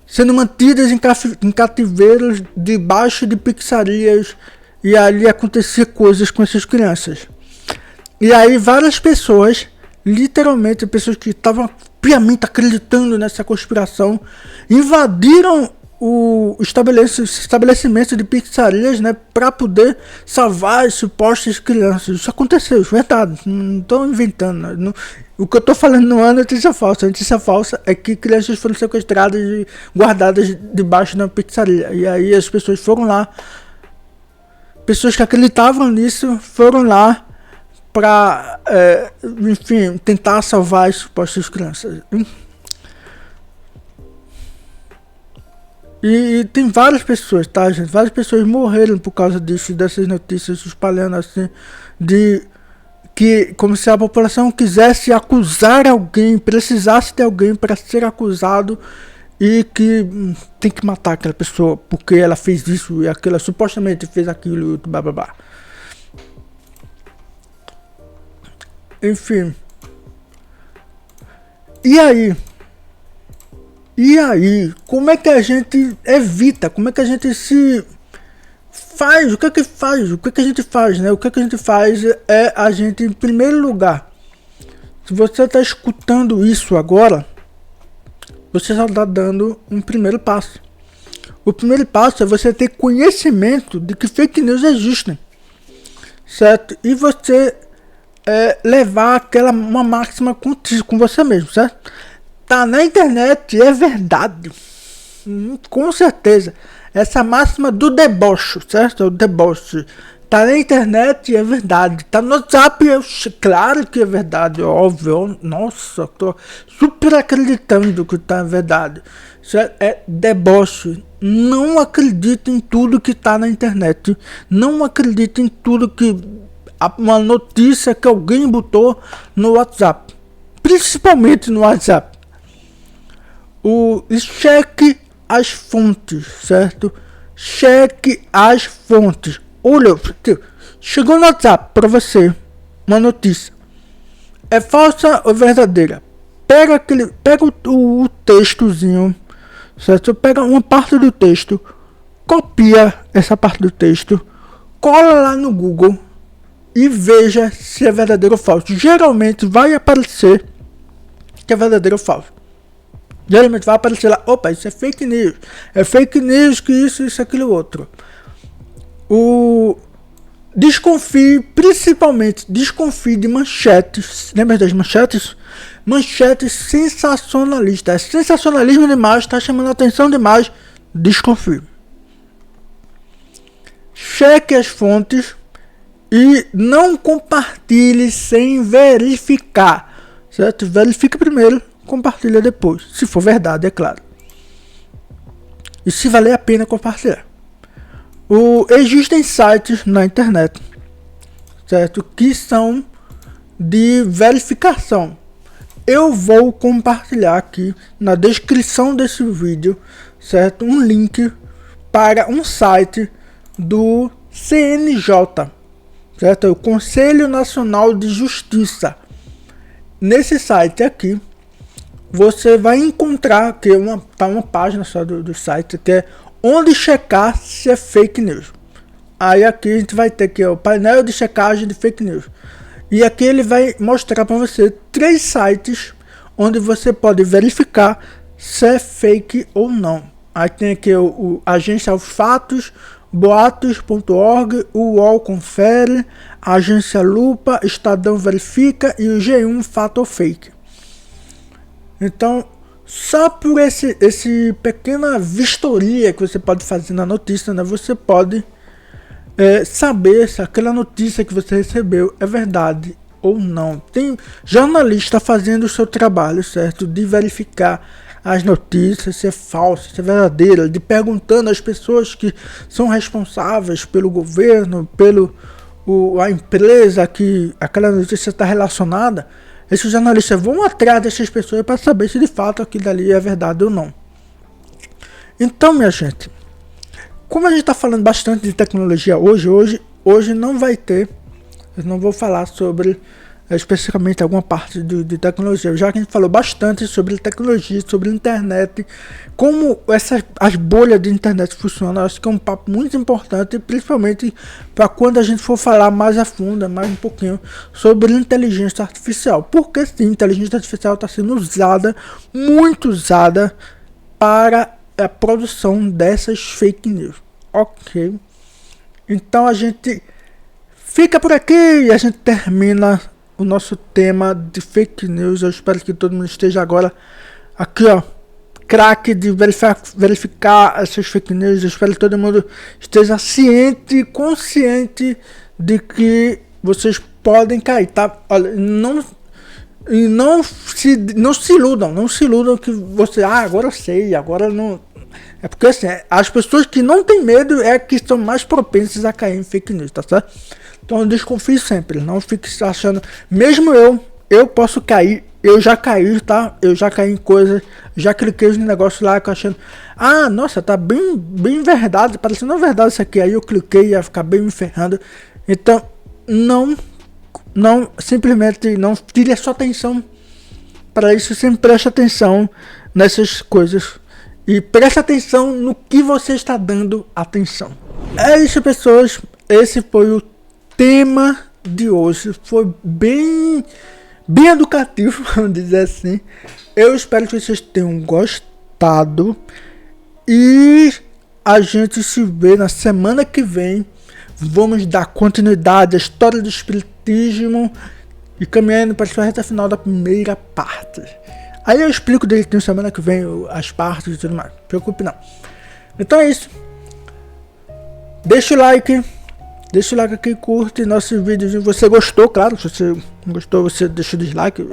Sendo mantidas em cativeiros debaixo de pizzarias, e ali acontecia coisas com essas crianças. E aí várias pessoas, literalmente pessoas que estavam piamente acreditando nessa conspiração, invadiram o estabelecimento de pizzarias, né, para poder salvar as supostas crianças. Isso aconteceu, isso é verdade, não estou inventando. Não, o que eu estou falando não é notícia falsa. A notícia falsa é que crianças foram sequestradas e guardadas debaixo de uma pizzaria. E aí as pessoas foram lá, pessoas que acreditavam nisso foram lá para, enfim, tentar salvar as supostas crianças. E tem várias pessoas, tá, gente? Várias pessoas morreram por causa disso, dessas notícias espalhando assim, de que como se a população quisesse acusar alguém, precisasse de alguém para ser acusado e que tem que matar aquela pessoa porque ela fez isso e aquela supostamente fez aquilo e blá blá blá. Enfim. E aí, como é que a gente evita? Como é que a gente se faz? O que é que faz? O que é que a gente faz, né? O que é que a gente faz é a gente, em primeiro lugar, se você está escutando isso agora, você já está dando um primeiro passo. O primeiro passo é você ter conhecimento de que fake news existem, certo? E você levar uma máxima com você mesmo, certo? Tá na internet, é verdade. Com certeza. Essa máxima do deboche, certo? O deboche. Tá na internet, é verdade. Tá no WhatsApp, claro que é verdade, óbvio. Nossa, tô super acreditando que tá verdade. Certo? É deboche. Não acredite em tudo que tá na internet. Não acredite em tudo que... uma notícia que alguém botou no WhatsApp. Principalmente no WhatsApp. Cheque as fontes, certo? Cheque as fontes. Olha, chegou no WhatsApp para você uma notícia. É falsa ou verdadeira? Pega o textozinho, certo? Pega uma parte do texto, copia essa parte do texto, cola lá no Google e veja se é verdadeiro ou falso. Geralmente vai aparecer que é verdadeiro ou falso. Geralmente vai aparecer lá, opa, isso é fake news. É fake news que isso, aquilo, outro. Desconfie, principalmente, desconfie de manchetes. Lembra das manchetes? Manchetes sensacionalistas. É sensacionalismo demais, está chamando a atenção demais. Desconfie. Cheque as fontes e não compartilhe sem verificar. Certo? Verifique primeiro. Compartilha depois, se for verdade, é claro. E se valer a pena compartilhar. Existem sites na internet, certo? Que são de verificação. Eu vou compartilhar aqui na descrição desse vídeo, certo? Um link para um site do CNJ, certo? O Conselho Nacional de Justiça. Nesse site aqui, você vai encontrar que uma página só do site que é onde checar se é fake news. Aí aqui a gente vai ter aqui o painel de checagem de fake news. E aqui ele vai mostrar para você 3 sites onde você pode verificar se é fake ou não. Aí tem aqui o Agência aos Fatos, boatos.org, o UOL Confere, a Agência Lupa, Estadão Verifica e o G1 Fato ou Fake. Então, só por esse pequena vistoria que você pode fazer na notícia, né, você pode saber se aquela notícia que você recebeu é verdade ou não. Tem jornalista fazendo o seu trabalho, certo? De verificar as notícias, se é falsa, se é verdadeira, de perguntando às pessoas que são responsáveis pelo governo, a empresa que aquela notícia está relacionada. Esses jornalistas vão atrás dessas pessoas para saber se de fato aquilo dali é verdade ou não. Então, minha gente, como a gente está falando bastante de tecnologia hoje não vai ter, eu não vou falar sobre especificamente alguma parte de tecnologia, já que a gente falou bastante sobre tecnologia, sobre internet, como as bolhas de internet funcionam. Acho que é um papo muito importante, principalmente para quando a gente for falar mais a fundo, mais um pouquinho, sobre inteligência artificial. Porque sim, inteligência artificial está sendo muito usada para a produção dessas fake news. Ok, então a gente fica por aqui e a gente termina o nosso tema de fake news. Eu espero que todo mundo esteja agora aqui, ó, craque de verificar essas fake news. Eu espero que todo mundo esteja ciente e consciente de que vocês podem cair, tá? Olha, não se iludam que você, agora eu sei, agora não. É porque assim, as pessoas que não têm medo é que estão mais propensas a cair em fake news, tá certo? Então desconfie sempre, não fique achando, mesmo eu posso cair, eu já caí, tá? Eu já caí em coisas, já cliquei no negócio lá achando, ah, nossa, tá bem verdade, parecendo verdade isso aqui, aí eu cliquei e ia ficar bem me ferrando. Então, simplesmente não tire a sua atenção para isso, sempre preste atenção nessas coisas e preste atenção no que você está dando atenção. É isso, pessoas, esse foi o tema de hoje, foi bem educativo, vamos dizer assim. Eu espero que vocês tenham gostado e a gente se vê na semana que vem. Vamos dar continuidade à história do espiritismo e caminhando para a reta final da primeira parte. Aí eu explico direitinho semana que vem as partes e tudo mais, não se preocupe não. Então é isso. Deixa o like aqui, curte nosso vídeo. Se você gostou, claro, se você não gostou, você deixa o dislike,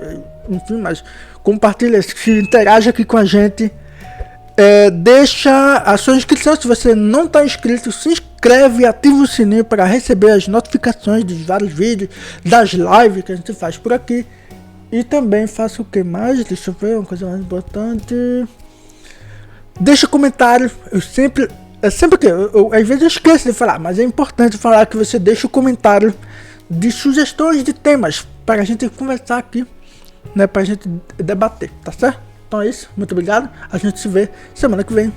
enfim, mas compartilha, se interaja aqui com a gente. Deixa a sua inscrição, se você não está inscrito, se inscreve e ativa o sininho para receber as notificações dos vários vídeos, das lives que a gente faz por aqui. E também faça o que mais? Deixa eu ver, uma coisa mais importante. Deixa comentário, às vezes eu esqueço de falar, mas é importante falar que você deixa o comentário de sugestões de temas para a gente conversar aqui, né, para a gente debater, tá certo? Então é isso, muito obrigado, a gente se vê semana que vem.